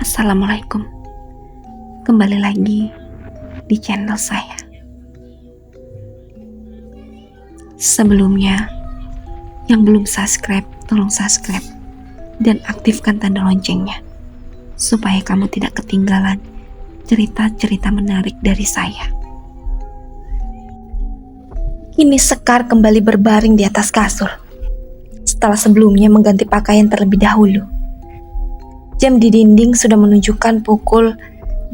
Assalamualaikum. Kembali lagi di channel saya. Sebelumnya, yang belum subscribe, tolong subscribe dan aktifkan tanda loncengnya supaya kamu tidak ketinggalan cerita-cerita menarik dari saya. Kini Sekar kembali berbaring di atas kasur setelah sebelumnya mengganti pakaian terlebih dahulu. Jam di dinding sudah menunjukkan pukul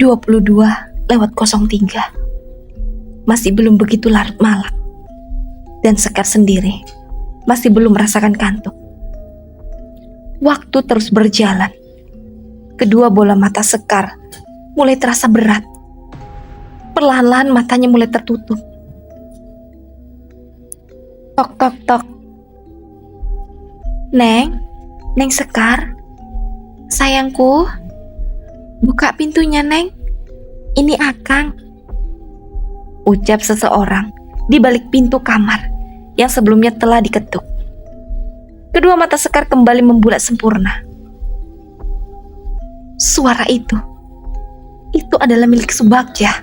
22:03. Masih belum begitu larut malam. Dan Sekar sendiri masih belum merasakan kantuk. Waktu terus berjalan. Kedua bola mata Sekar mulai terasa berat. Perlahan-lahan matanya mulai tertutup. Tok tok tok. Neng Sekar. Sayangku, buka pintunya, Neng. Ini Akang. Ucap seseorang di balik pintu kamar yang sebelumnya telah diketuk. Kedua mata Sekar kembali membulat sempurna. Suara itu adalah milik Subagja.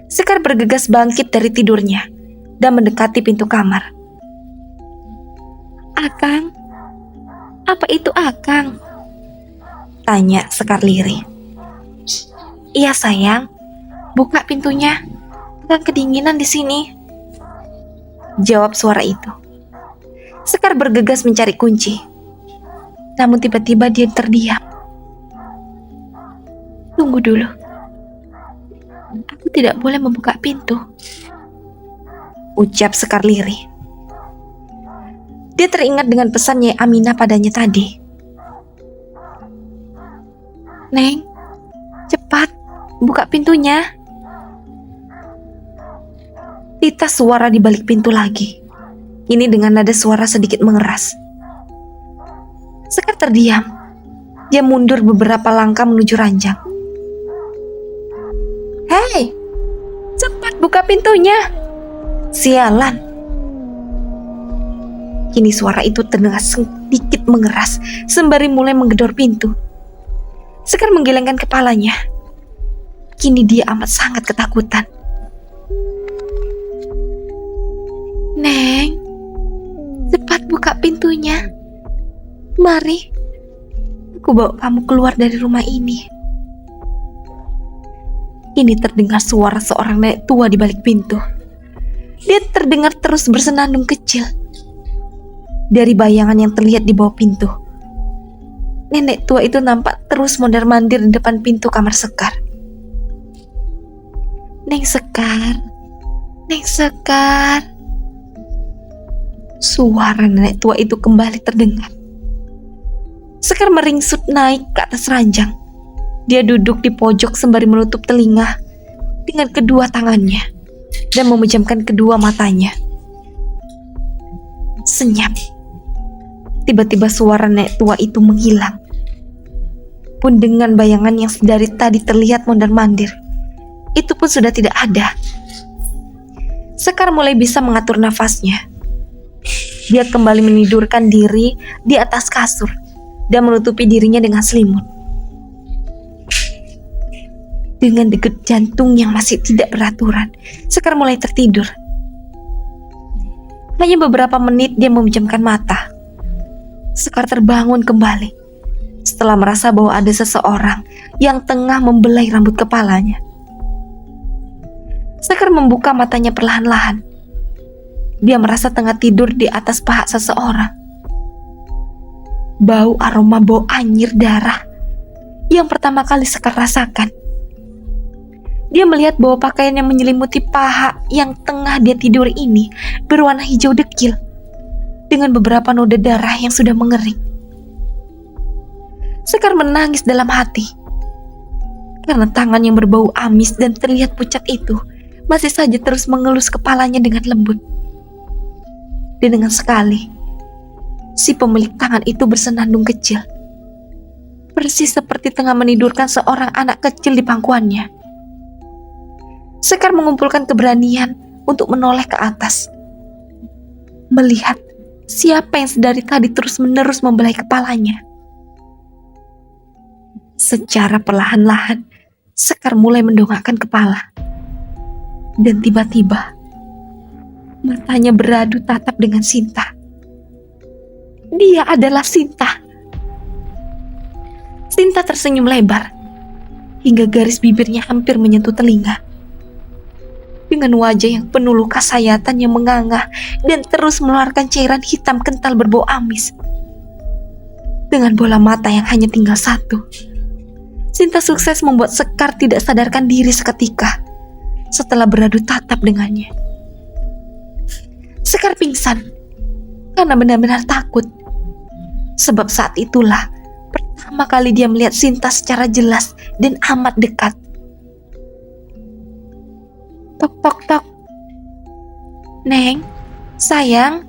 Sekar bergegas bangkit dari tidurnya dan mendekati pintu kamar. Akang, apa itu Akang? Tanya Sekar lirih. Iya sayang, buka pintunya. Akang kedinginan di sini. Jawab suara itu. Sekar bergegas mencari kunci. Namun tiba-tiba dia terdiam. Tunggu dulu. Aku tidak boleh membuka pintu. Ucap Sekar lirih. Dia teringat dengan pesan Nyai Aminah padanya tadi. Neng, cepat, buka pintunya. Titas suara di balik pintu lagi. Ini dengan nada suara sedikit mengeras. Sekar terdiam. Dia mundur beberapa langkah menuju ranjang. Hei, cepat buka pintunya. Sialan. Kini suara itu terdengar sedikit mengeras sembari mulai menggedor pintu. Sekar menggelengkan kepalanya. Kini dia amat sangat ketakutan. Neng, cepat buka pintunya. Mari, aku bawa kamu keluar dari rumah ini. Kini terdengar suara seorang nenek tua di balik pintu. Dia terdengar terus bersenandung kecil. Dari bayangan yang terlihat di bawah pintu, nenek tua itu nampak terus mondar-mandir di depan pintu kamar Sekar. Neng Sekar, Neng Sekar. Suara nenek tua itu kembali terdengar. Sekar meringsut naik ke atas ranjang. Dia duduk di pojok sembari menutup telinga dengan kedua tangannya dan memejamkan kedua matanya. Senyap. Tiba-tiba suara nenek tua itu menghilang. Pun dengan bayangan yang dari tadi terlihat mondar-mandir, itu pun sudah tidak ada. Sekar mulai bisa mengatur nafasnya. Dia kembali menidurkan diri di atas kasur dan menutupi dirinya dengan selimut. Dengan degup jantung yang masih tidak beraturan, Sekar mulai tertidur. Hanya beberapa menit dia memejamkan mata. Sekar terbangun kembali setelah merasa bahwa ada seseorang yang tengah membelai rambut kepalanya. Sekar membuka matanya perlahan-lahan. Dia merasa tengah tidur di atas paha seseorang. Bau aroma bau anyir darah yang pertama kali Sekar rasakan. Dia melihat bahwa pakaian yang menyelimuti paha yang tengah dia tidur ini berwarna hijau dekil dengan beberapa noda darah yang sudah mengering. Sekar menangis dalam hati karena tangan yang berbau amis dan terlihat pucat itu masih saja terus mengelus kepalanya dengan lembut. Dan dengan sekali, si pemilik tangan itu bersenandung kecil, persis seperti tengah menidurkan seorang anak kecil di pangkuannya. Sekar mengumpulkan keberanian untuk menoleh ke atas, melihat siapa yang sedari tadi terus-menerus membelai kepalanya. Secara perlahan-lahan, Sekar mulai mendongakkan kepala. Dan tiba-tiba, matanya beradu tatap dengan Sinta. Dia adalah Sinta. Sinta tersenyum lebar, hingga garis bibirnya hampir menyentuh telinga. Dengan wajah yang penuh luka sayatan yang menganga dan terus mengeluarkan cairan hitam kental berbau amis. Dengan bola mata yang hanya tinggal satu, Sinta sukses membuat Sekar tidak sadarkan diri seketika setelah beradu tatap dengannya. Sekar pingsan karena benar-benar takut. Sebab saat itulah pertama kali dia melihat Sinta secara jelas dan amat dekat. Tok tok tok. Neng, sayang.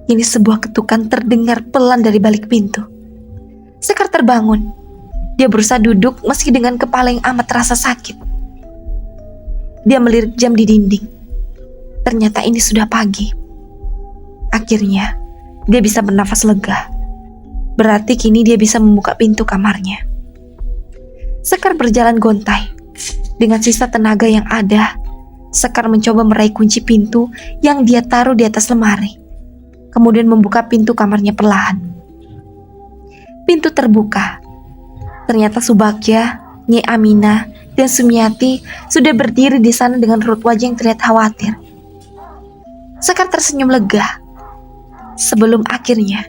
Ini sebuah ketukan terdengar pelan dari balik pintu. Sekar terbangun. Dia berusaha duduk meski dengan kepala yang amat terasa sakit. Dia melirik jam di dinding. Ternyata ini sudah pagi. Akhirnya, dia bisa bernafas lega. Berarti kini dia bisa membuka pintu kamarnya. Sekar berjalan gontai. Dengan sisa tenaga yang ada, Sekar mencoba meraih kunci pintu yang dia taruh di atas lemari. Kemudian membuka pintu kamarnya perlahan. Pintu terbuka. Ternyata Subagja, Nyai Aminah, dan Sumiati sudah berdiri di sana dengan raut wajah yang terlihat khawatir. Sekar tersenyum lega. Sebelum akhirnya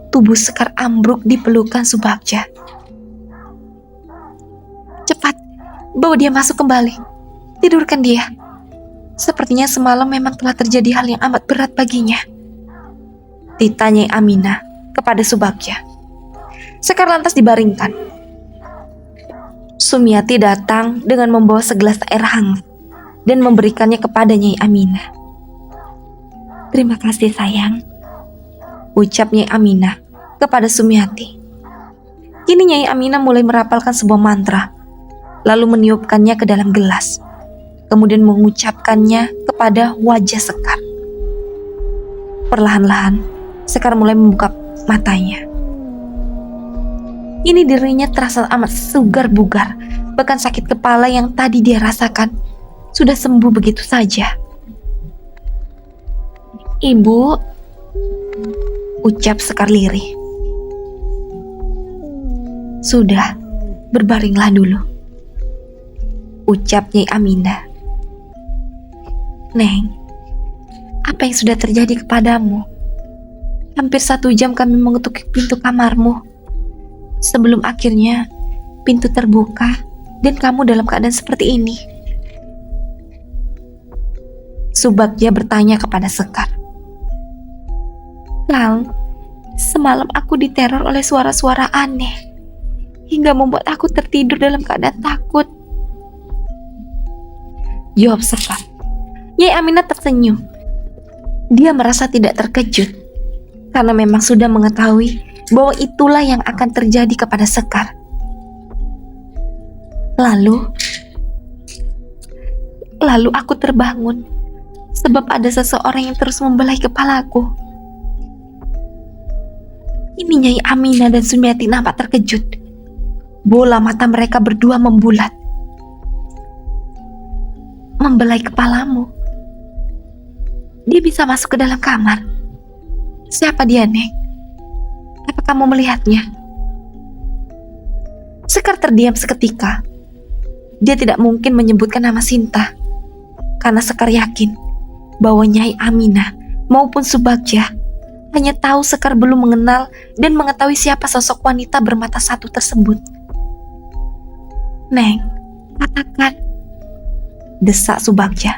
tubuh Sekar ambruk di pelukan Subagja. Cepat, bawa dia masuk kembali. Tidurkan dia. Sepertinya semalam memang telah terjadi hal yang amat berat baginya. Ditanyai Aminah kepada Subagja. Sekar lantas dibaringkan. Sumiati datang dengan membawa segelas air hangat dan memberikannya kepada Nyai Aminah. Terima kasih sayang, ucap Nyai Aminah kepada Sumiati. Kini Nyai Aminah mulai merapalkan sebuah mantra, lalu meniupkannya ke dalam gelas, kemudian mengucapkannya kepada wajah Sekar. Perlahan-lahan, Sekar mulai membuka matanya. Kini dirinya terasa amat segar bugar, bahkan sakit kepala yang tadi dia rasakan sudah sembuh begitu saja. Ibu, ucap Sekar lirih. Sudah, berbaringlah dulu, ucap Nyai Aminah. Neng, apa yang sudah terjadi kepadamu? Hampir 1 jam kami mengetuk pintu kamarmu. Sebelum akhirnya pintu terbuka dan kamu dalam keadaan seperti ini. Subagja bertanya kepada Sekar. Kang, semalam aku diteror oleh suara-suara aneh hingga membuat aku tertidur dalam keadaan takut, jawab Sekar. Nyai Aminah tersenyum. Dia merasa tidak terkejut karena memang sudah mengetahui bahwa itulah yang akan terjadi kepada Sekar. Lalu aku terbangun sebab ada seseorang yang terus membelai kepalaku. Ini Nyai Aminah dan Sumiati nampak terkejut. Bola mata mereka berdua membulat. Membelai kepalamu? Dia bisa masuk ke dalam kamar. Siapa dia, Neng? Apa kamu melihatnya? Sekar terdiam seketika. Dia tidak mungkin menyebutkan nama Sinta, karena Sekar yakin bahwa Nyai Aminah maupun Subagja hanya tahu Sekar belum mengenal dan mengetahui siapa sosok wanita bermata satu tersebut. Neng, katakan, desak Subagja.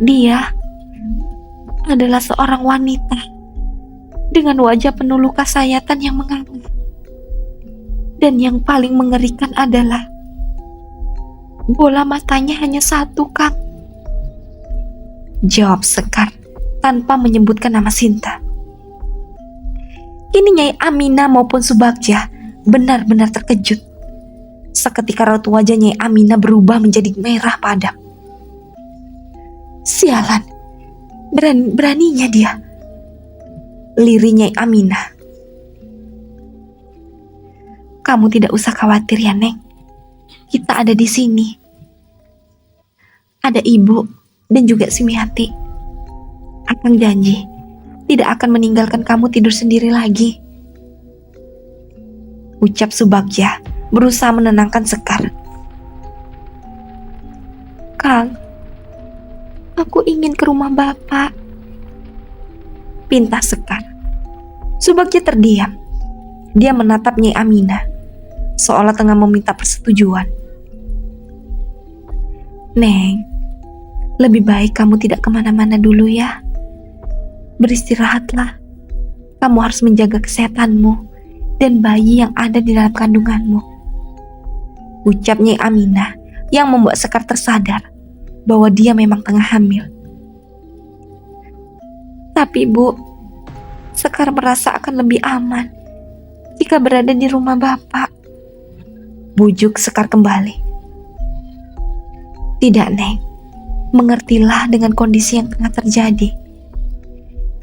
Dia adalah seorang wanita dengan wajah penuh luka sayatan yang menganga. Dan yang paling mengerikan adalah bola matanya hanya satu, Kang, jawab Sekar tanpa menyebutkan nama Sinta. Kini Nyai Aminah maupun Subagja benar-benar terkejut. Seketika raut wajah Nyai Aminah berubah menjadi merah padam. Sialan, beraninya dia, lirih Nyai Aminah. Kamu tidak usah khawatir ya, Neng. Kita ada di sini. Ada ibu dan juga si Miati. Akang janji tidak akan meninggalkan kamu tidur sendiri lagi. Ucap Subagja berusaha menenangkan Sekar. Kang, aku ingin ke rumah Bapak, pinta Sekar. Subagja terdiam. Dia menatap Nyai Aminah, seolah tengah meminta persetujuan. Neng, lebih baik kamu tidak kemana-mana dulu ya. Beristirahatlah. Kamu harus menjaga kesehatanmu dan bayi yang ada di dalam kandunganmu. Ucap Nyai Aminah yang membuat Sekar tersadar bahwa dia memang tengah hamil. Tapi Bu, Sekar merasa akan lebih aman jika berada di rumah Bapak. Bujuk Sekar kembali. Tidak, Neng. Mengertilah dengan kondisi yang tengah terjadi.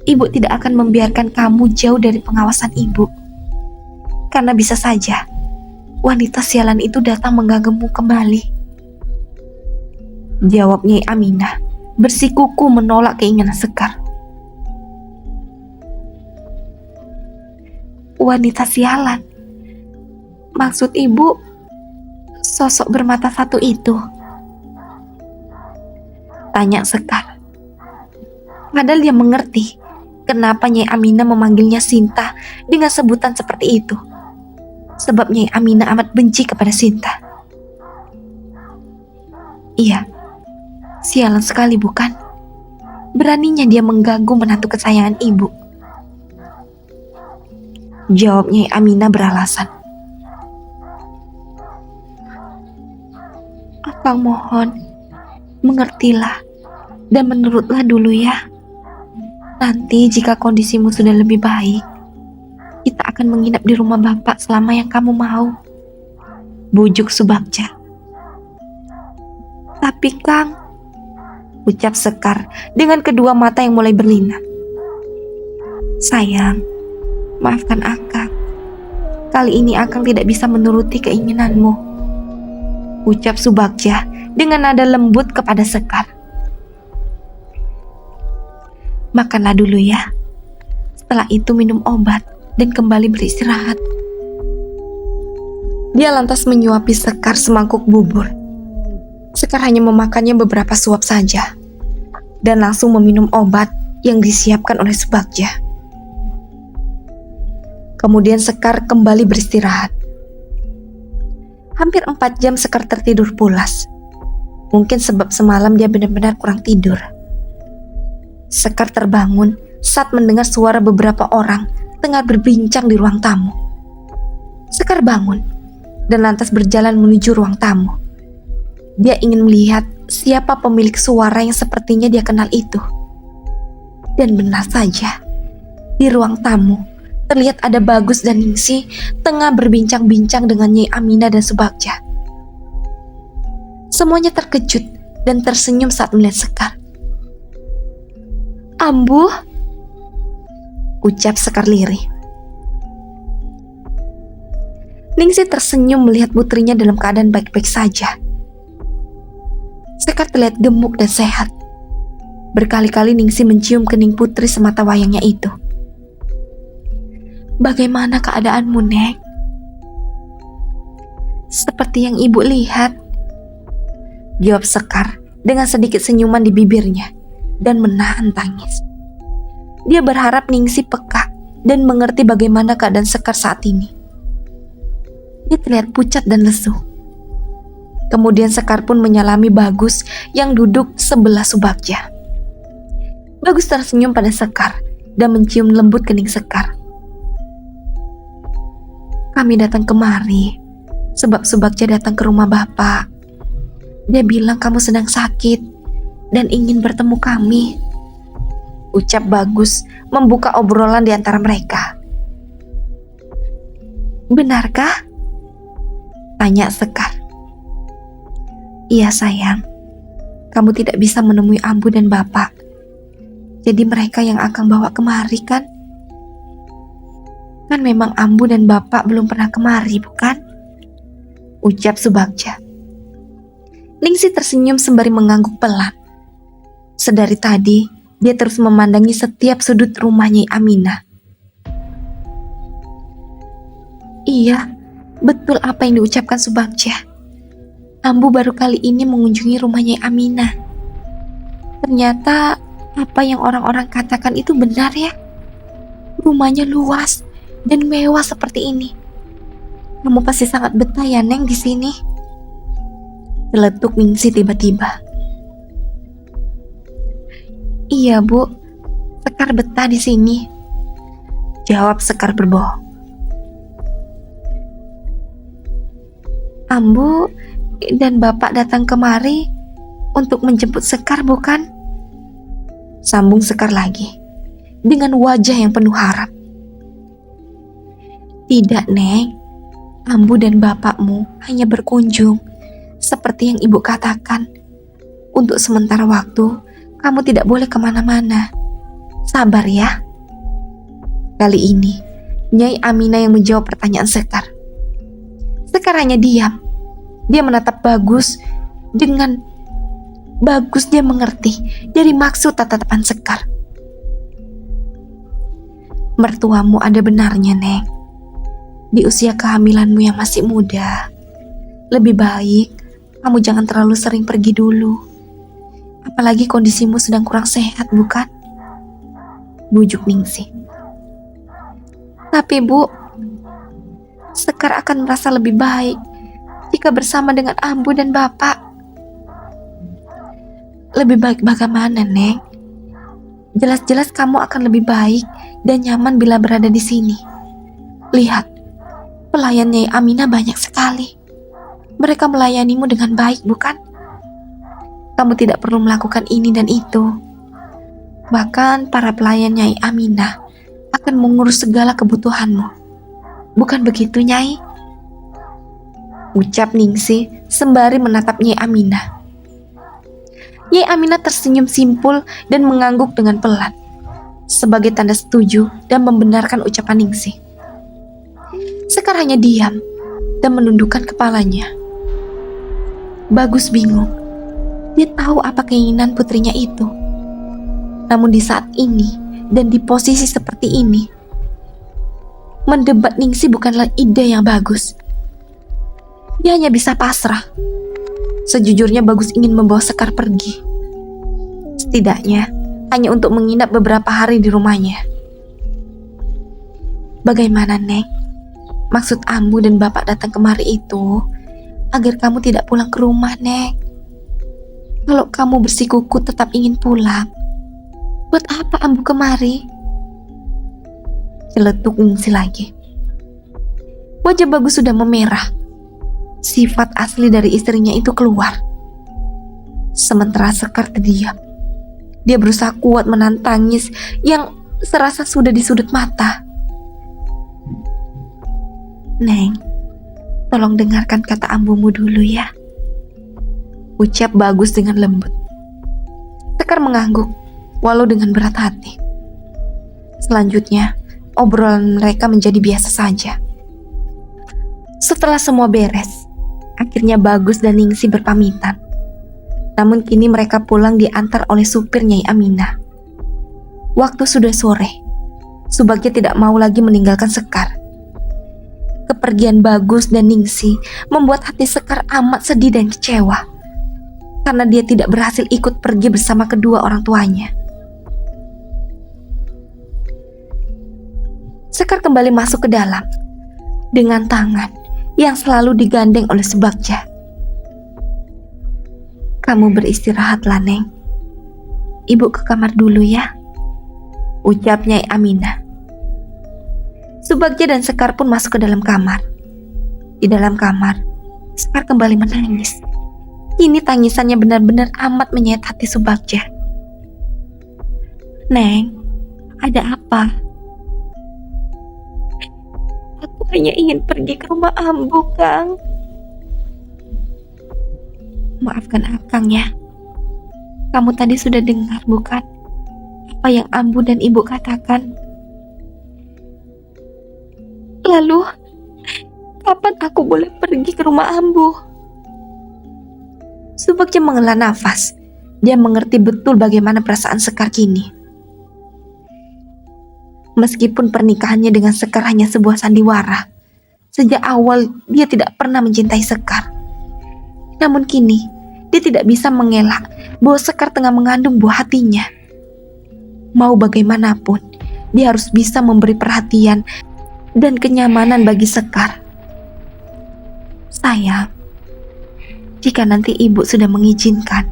Ibu tidak akan membiarkan kamu jauh dari pengawasan ibu. Karena bisa saja wanita sialan itu datang mengganggumu kembali. Jawab Nyai Aminah bersikuku menolak keinginan Sekar. Wanita sialan? Maksud ibu sosok bermata satu itu? Tanya Sekar. Padahal dia mengerti kenapa Nyai Aminah memanggilnya Sinta dengan sebutan seperti itu. Sebab Nyai Aminah amat benci kepada Sinta. Iya, sialan sekali bukan? Beraninya dia mengganggu menantu kesayangan ibu. Jawab Nyai Aminah beralasan. Akang mohon, mengertilah dan menurutlah dulu ya. Nanti jika kondisimu sudah lebih baik, kita akan menginap di rumah Bapak selama yang kamu mau. Bujuk Subagja. Tapi Kang, ucap Sekar dengan kedua mata yang mulai berlinang. Sayang, maafkan Akang. Kali ini Akang tidak bisa menuruti keinginanmu. Ucap Subagja dengan nada lembut kepada Sekar. Makanlah dulu ya. Setelah itu minum obat dan kembali beristirahat. Dia lantas menyuapi Sekar semangkuk bubur. Sekar hanya memakannya beberapa suap saja dan langsung meminum obat yang disiapkan oleh Subagja. Kemudian Sekar kembali beristirahat. Hampir 4 jam Sekar tertidur pulas. Mungkin sebab semalam dia benar-benar kurang tidur. Sekar terbangun saat mendengar suara beberapa orang tengah berbincang di ruang tamu. Sekar bangun dan lantas berjalan menuju ruang tamu. Dia ingin melihat siapa pemilik suara yang sepertinya dia kenal itu. Dan benar saja, di ruang tamu terlihat ada Bagus dan Ningsih tengah berbincang-bincang dengan Nyai Aminah dan Subagja. Semuanya terkejut dan tersenyum saat melihat Sekar. Ambu, ucap Sekar lirih. Ningsih tersenyum melihat putrinya dalam keadaan baik-baik saja. Sekar terlihat gemuk dan sehat. Berkali-kali Ningsih mencium kening putri semata wayangnya itu. Bagaimana keadaanmu, Neng? Seperti yang ibu lihat, jawab Sekar dengan sedikit senyuman di bibirnya dan menahan tangis. Dia berharap Ningsih peka dan mengerti bagaimana keadaan Sekar saat ini. Dia terlihat pucat dan lesu. Kemudian Sekar pun menyalami Bagus yang duduk sebelah Subagja. Bagus tersenyum pada Sekar dan mencium lembut kening Sekar. Kami datang kemari sebab Subagja datang ke rumah Bapak. Dia bilang kamu sedang sakit dan ingin bertemu kami. Ucap Bagus membuka obrolan di antara mereka. Benarkah? Tanya Sekar. Iya sayang, kamu tidak bisa menemui Ambu dan Bapak. Jadi mereka yang akan bawa kemari kan? Kan memang Ambu dan Bapak belum pernah kemari, bukan? Ucap Subagja. Ningsih tersenyum sembari mengangguk pelan. Sedari tadi, dia terus memandangi setiap sudut rumah Nyai Aminah. Iya, betul apa yang diucapkan Subagja. Ambu baru kali ini mengunjungi rumah Nyai Aminah. Ternyata apa yang orang-orang katakan itu benar ya. Rumahnya luas dan mewah seperti ini. Kamu pasti sangat betah ya, Neng, di sini. Celetuk Ningsih tiba-tiba. Iya, Bu. Sekar betah di sini. Jawab Sekar berbohong. Ambu dan Bapak datang kemari untuk menjemput Sekar, bukan? Sambung Sekar lagi dengan wajah yang penuh harap. Tidak, Neng. Ambu dan bapakmu hanya berkunjung seperti yang ibu katakan. Untuk sementara waktu, kamu tidak boleh kemana-mana. Sabar ya. Kali ini, Nyai Aminah yang menjawab pertanyaan Sekar. Sekar hanya diam. Dia menatap Bagus. Dengan Bagus dia mengerti dari maksud tatapan Sekar. Mertuamu ada benarnya, Neng. Di usia kehamilanmu yang masih muda, lebih baik kamu jangan terlalu sering pergi dulu. Apalagi kondisimu sedang kurang sehat, bukan? Bujuk Ningsih. Tapi Bu, Sekar akan merasa lebih baik jika bersama dengan Ambu dan Bapak. Lebih baik bagaimana, Neng? Jelas-jelas kamu akan lebih baik dan nyaman bila berada di sini. Lihat, pelayan Nyai Aminah banyak sekali. Mereka melayanimu dengan baik, bukan? Kamu tidak perlu melakukan ini dan itu. Bahkan para pelayan Nyai Aminah akan mengurus segala kebutuhanmu. Bukan begitu, Nyai? Ucap Ningsih sembari menatap Nyai Aminah. Nyai Aminah tersenyum simpul dan mengangguk dengan pelan, sebagai tanda setuju dan membenarkan ucapan Ningsih. Sekar hanya diam dan menundukkan kepalanya. Bagus bingung. Dia tahu apa keinginan putrinya itu. Namun di saat ini dan di posisi seperti ini, mendebat Ningsih bukanlah ide yang bagus. Dia hanya bisa pasrah. Sejujurnya Bagus ingin membawa Sekar pergi. Setidaknya hanya untuk menginap beberapa hari di rumahnya. Bagaimana, Neng? Maksud Ambu dan Bapak datang kemari itu agar kamu tidak pulang ke rumah, Neng. Kalau kamu bersikukuh tetap ingin pulang, buat apa Ambu kemari? Celetuk Ningsih lagi. Wajah Bagus sudah memerah. Sifat asli dari istrinya itu keluar. Sementara Sekar terdiam. Dia berusaha kuat menahan tangis yang serasa sudah di sudut mata. Neng, tolong dengarkan kata ambumu dulu ya. Ucap Bagus dengan lembut. Sekar mengangguk, walau dengan berat hati. Selanjutnya, obrolan mereka menjadi biasa saja. Setelah semua beres, akhirnya Bagus dan Ningsih berpamitan. Namun kini mereka pulang diantar oleh supir Nyai Aminah. Waktu sudah sore. Subagja tidak mau lagi meninggalkan Sekar. Kepergian Bagus dan Ningsih membuat hati Sekar amat sedih dan kecewa, karena dia tidak berhasil ikut pergi bersama kedua orang tuanya. Sekar kembali masuk ke dalam dengan tangan yang selalu digandeng oleh Subagja. Kamu beristirahatlah, Neng. Ibu ke kamar dulu ya, ucap Nyai Aminah. Subagja dan Sekar pun masuk ke dalam kamar. Di dalam kamar, Sekar kembali menangis. Kini tangisannya benar-benar amat menyayat hati Subagja. Neng, ada apa? Aku hanya ingin pergi ke rumah Ambu, Kang. Maafkan Akang ya. Kamu tadi sudah dengar bukan apa yang Ambu dan Ibu katakan? Lalu, kapan aku boleh pergi ke rumah Ambu? Subagja menghela nafas. Dia mengerti betul bagaimana perasaan Sekar kini. Meskipun pernikahannya dengan Sekar hanya sebuah sandiwara, sejak awal dia tidak pernah mencintai Sekar. Namun kini, dia tidak bisa mengelak bahwa Sekar tengah mengandung buah hatinya. Mau bagaimanapun, dia harus bisa memberi perhatian dan kenyamanan bagi Sekar. Sayang, jika nanti ibu sudah mengizinkan,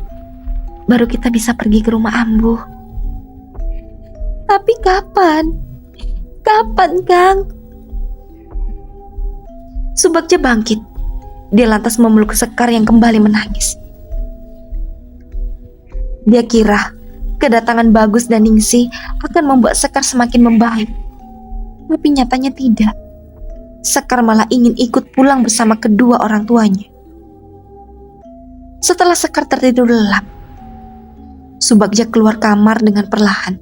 baru kita bisa pergi ke rumah Ambu. Tapi kapan? Kapan, Kang? Subagja bangkit. Dia lantas memeluk Sekar yang kembali menangis. Dia kira kedatangan Bagus dan Ningsih akan membuat Sekar semakin membaik. Tapi nyatanya tidak. Sekar malah ingin ikut pulang bersama kedua orang tuanya. Setelah Sekar tertidur lelap, Subagja keluar kamar dengan perlahan.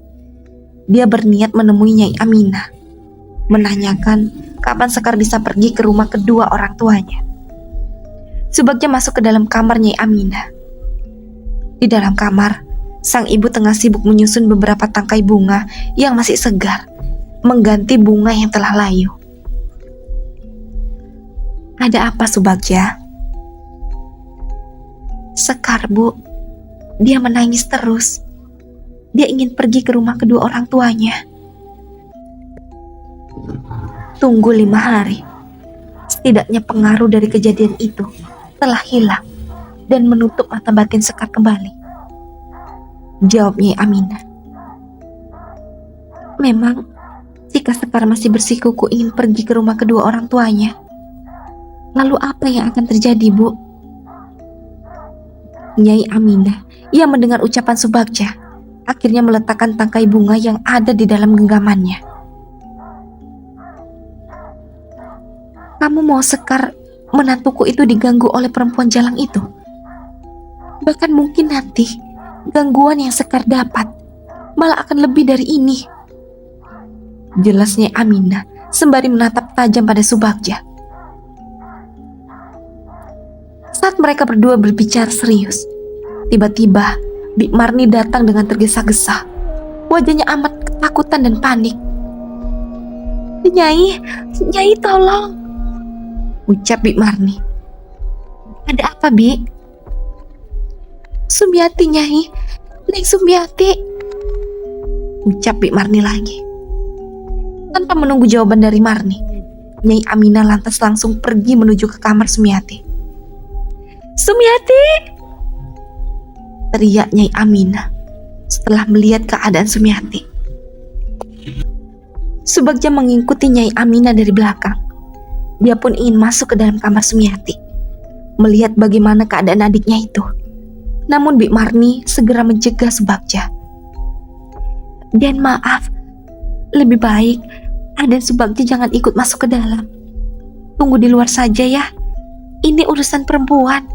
Dia berniat menemui Nyai Aminah, menanyakan kapan Sekar bisa pergi ke rumah kedua orang tuanya. Subagja masuk ke dalam kamar Nyai Aminah. Di dalam kamar, sang ibu tengah sibuk menyusun beberapa tangkai bunga yang masih segar, mengganti bunga yang telah layu. Ada apa, Subagja? Sekar, Bu. Dia menangis terus. Dia ingin pergi ke rumah kedua orang tuanya. Tunggu 5 hari. Setidaknya pengaruh dari kejadian itu telah hilang dan menutup mata batin Sekar kembali. Jawabnya Aminah. Memang, jika Sekar masih bersikuku ingin pergi ke rumah kedua orang tuanya, lalu apa yang akan terjadi, Bu? Nyai Aminah yang mendengar ucapan Subagja akhirnya meletakkan tangkai bunga yang ada di dalam genggamannya. Kamu mau Sekar menantuku itu diganggu oleh perempuan jalang itu? Bahkan mungkin nanti gangguan yang Sekar dapat malah akan lebih dari ini. Jelasnya Aminah sembari menatap tajam pada Subagja. Saat mereka berdua berbicara serius, tiba-tiba Bik Marni datang dengan tergesa-gesa. Wajahnya amat ketakutan dan panik. Nyai tolong, ucap Bik Marni. Ada apa, Bik? Sumiati, Nyai. Neng Sumiati, ucap Bik Marni lagi. Tanpa menunggu jawaban dari Marni, Nyai Aminah lantas langsung pergi menuju ke kamar Sumiati. Sumiati! Teriak Nyai Aminah setelah melihat keadaan Sumiati. Subagja mengikuti Nyai Aminah dari belakang. Dia pun ingin masuk ke dalam kamar Sumiati, melihat bagaimana keadaan adiknya itu. Namun Bik Marni segera mencegah Subagja. Dan maaf, lebih baik Aden Subagja jangan ikut masuk ke dalam. Tunggu di luar saja ya. Ini urusan perempuan,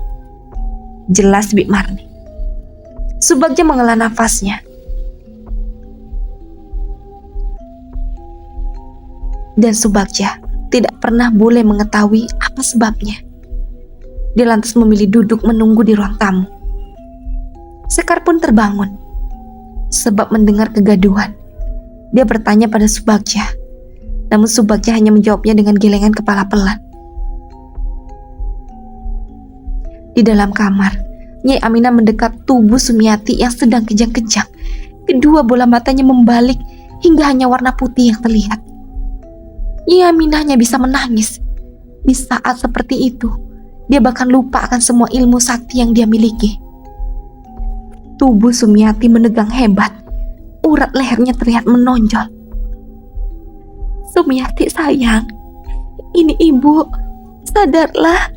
jelas Bik Marni. Subagja menghela nafasnya. Dan Subagja tidak pernah boleh mengetahui apa sebabnya. Dia lantas memilih duduk menunggu di ruang tamu. Sekar pun terbangun sebab mendengar kegaduhan. Dia bertanya pada Subagja, namun Subagja hanya menjawabnya dengan gelengan kepala pelan. Di dalam kamar, Nyai Aminah mendekap tubuh Sumiati yang sedang kejang-kejang. Kedua bola matanya membalik hingga hanya warna putih yang terlihat. Nyai Aminah hanya bisa menangis. Di saat seperti itu, dia bahkan lupa akan semua ilmu sakti yang dia miliki. Tubuh Sumiati menegang hebat. Urat lehernya terlihat menonjol. Sumiati sayang, ini ibu, sadarlah.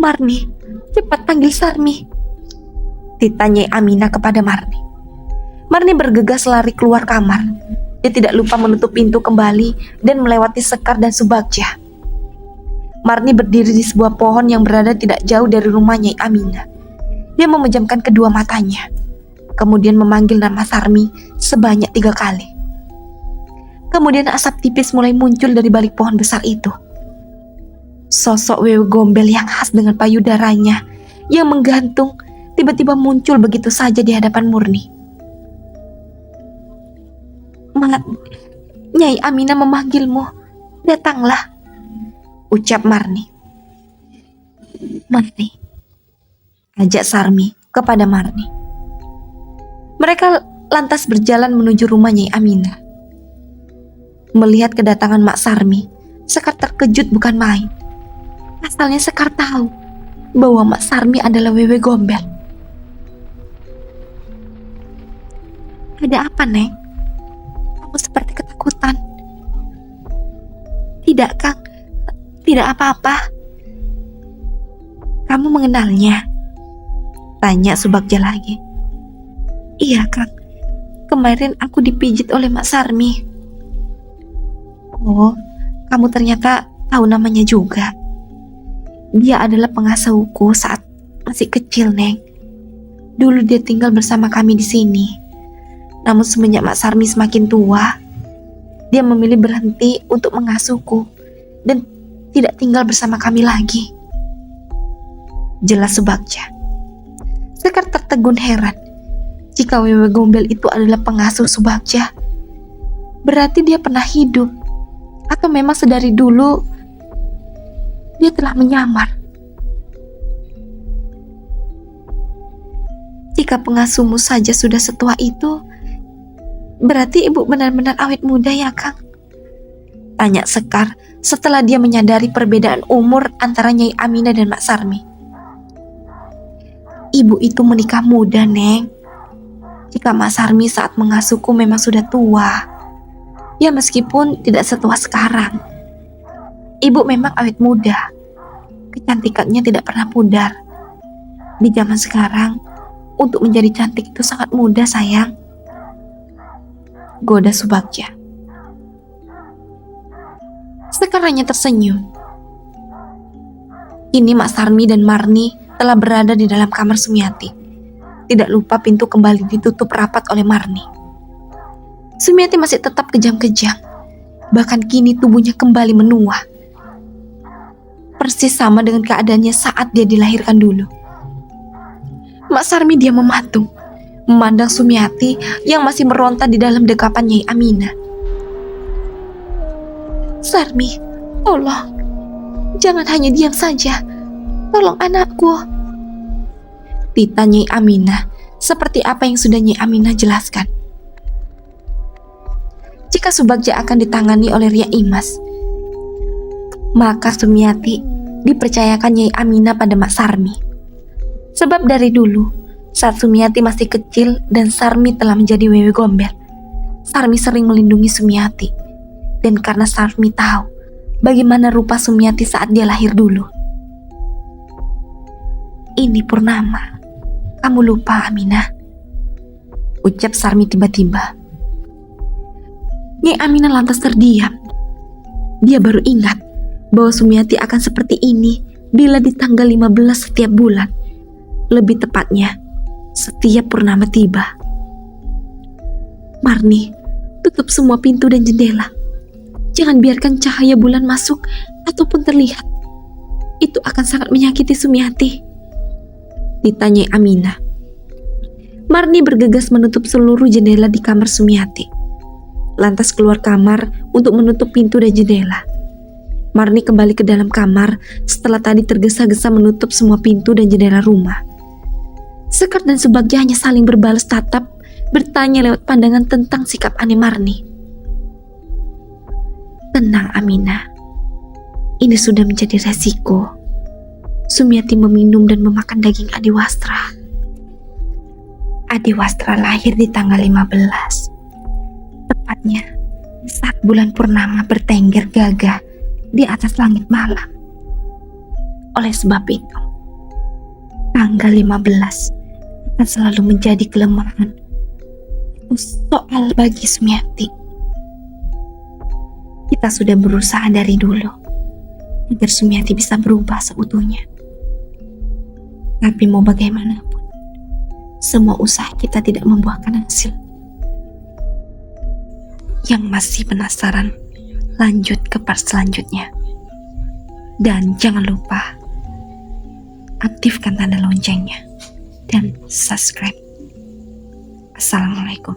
Marni, cepat panggil Sarmi, ditanyai Aminah kepada Marni. Marni bergegas lari keluar kamar. Dia tidak lupa menutup pintu kembali dan melewati Sekar dan Subagja. Marni berdiri di sebuah pohon yang berada tidak jauh dari rumah Nyai Aminah. Dia memejamkan kedua matanya, kemudian memanggil nama Sarmi sebanyak 3 kali. Kemudian asap tipis mulai muncul dari balik pohon besar itu. Sosok Wewe Gombel yang khas dengan payudaranya yang menggantung tiba-tiba muncul begitu saja di hadapan Murni. Nyai Aminah memanggilmu. Datanglah, ucap Marni. Mari, ajak Sarmi kepada Marni. Mereka lantas berjalan menuju rumah Nyai Aminah. Melihat kedatangan Mak Sarmi, Sekar terkejut bukan main. Asalnya Sekar tahu bahwa Mak Sarmi adalah Wewe Gombel. Ada apa, Neng? Kamu seperti ketakutan. Tidak, Kang. Tidak apa-apa. Kamu mengenalnya? Tanya Subagja lagi. Iya, Kang. Kemarin aku dipijit oleh Mak Sarmi. Oh, kamu ternyata tahu namanya juga. Dia adalah pengasuhku saat masih kecil, Neng. Dulu dia tinggal bersama kami di sini. Namun semenjak Mak Sarmi semakin tua, dia memilih berhenti untuk mengasuhku dan tidak tinggal bersama kami lagi. Jelas Subagja. Sekar tertegun heran. Jika Wewe Gombel itu adalah pengasuh Subagja, berarti dia pernah hidup. Atau memang sedari dulu dia telah menyamar. Jika pengasuhmu saja sudah setua itu, berarti ibu benar-benar awet muda ya, Kang? Tanya Sekar setelah dia menyadari perbedaan umur antara Nyai Aminah dan Mak Sarmi. Ibu itu menikah muda, Neng. Jika Mak Sarmi saat mengasuhku memang sudah tua, ya meskipun tidak setua sekarang. Ibu memang awet muda. Kecantikannya tidak pernah pudar. Di zaman sekarang, untuk menjadi cantik itu sangat mudah, sayang. Goda Subagja. Sekar hanya tersenyum. Kini Mak Sarmi dan Marni telah berada di dalam kamar Sumiati. Tidak lupa pintu kembali ditutup rapat oleh Marni. Sumiati masih tetap kejam-kejam. Bahkan kini tubuhnya kembali menua. Persis sama dengan keadaannya saat dia dilahirkan dulu. Mak Sarmi dia mematung, memandang Sumiati yang masih meronta di dalam dekapan Nyai Aminah. Sarmi, tolong. Jangan hanya diam saja. Tolong anakku. Tita Nyai Aminah seperti apa yang sudah Nyai Aminah jelaskan. Jika Subagja akan ditangani oleh Ria Imas, maka Sumiati dipercayakan Nyai Aminah pada Mak Sarmi. Sebab dari dulu, saat Sumiati masih kecil dan Sarmi telah menjadi Wewe Gombel, Sarmi sering melindungi Sumiati. Dan karena Sarmi tahu bagaimana rupa Sumiati saat dia lahir dulu. Ini Purnama. Kamu lupa, Aminah? Ucap Sarmi tiba-tiba. Nyai Aminah lantas terdiam. Dia baru ingat bahwa Sumiati akan seperti ini bila di tanggal 15 setiap bulan. Lebih tepatnya, setiap purnama tiba. Marni, tutup semua pintu dan jendela. Jangan biarkan cahaya bulan masuk ataupun terlihat. Itu akan sangat menyakiti Sumiati. Ditanyai Aminah. Marni bergegas menutup seluruh jendela di kamar Sumiati. Lantas keluar kamar untuk menutup pintu dan jendela. Marni kembali ke dalam kamar setelah tadi tergesa-gesa menutup semua pintu dan jendela rumah. Sekar dan Subagja hanya saling berbalas tatap, bertanya lewat pandangan tentang sikap aneh Marni. Tenang, Aminah. Ini sudah menjadi resiko. Sumiati meminum dan memakan daging Adiwastra. Adiwastra lahir di tanggal 15. Tepatnya saat bulan purnama bertengger gagah di atas langit malam. Oleh sebab itu, tanggal 15 akan selalu menjadi kelemahan. Itu soal bagi Sumiati. Kita sudah berusaha dari dulu agar Sumiati bisa berubah seutuhnya. Tapi mau bagaimanapun, semua usaha kita tidak membuahkan hasil. Yang masih penasaran, lanjut ke part selanjutnya. Dan jangan lupa aktifkan tanda loncengnya dan subscribe. Assalamualaikum.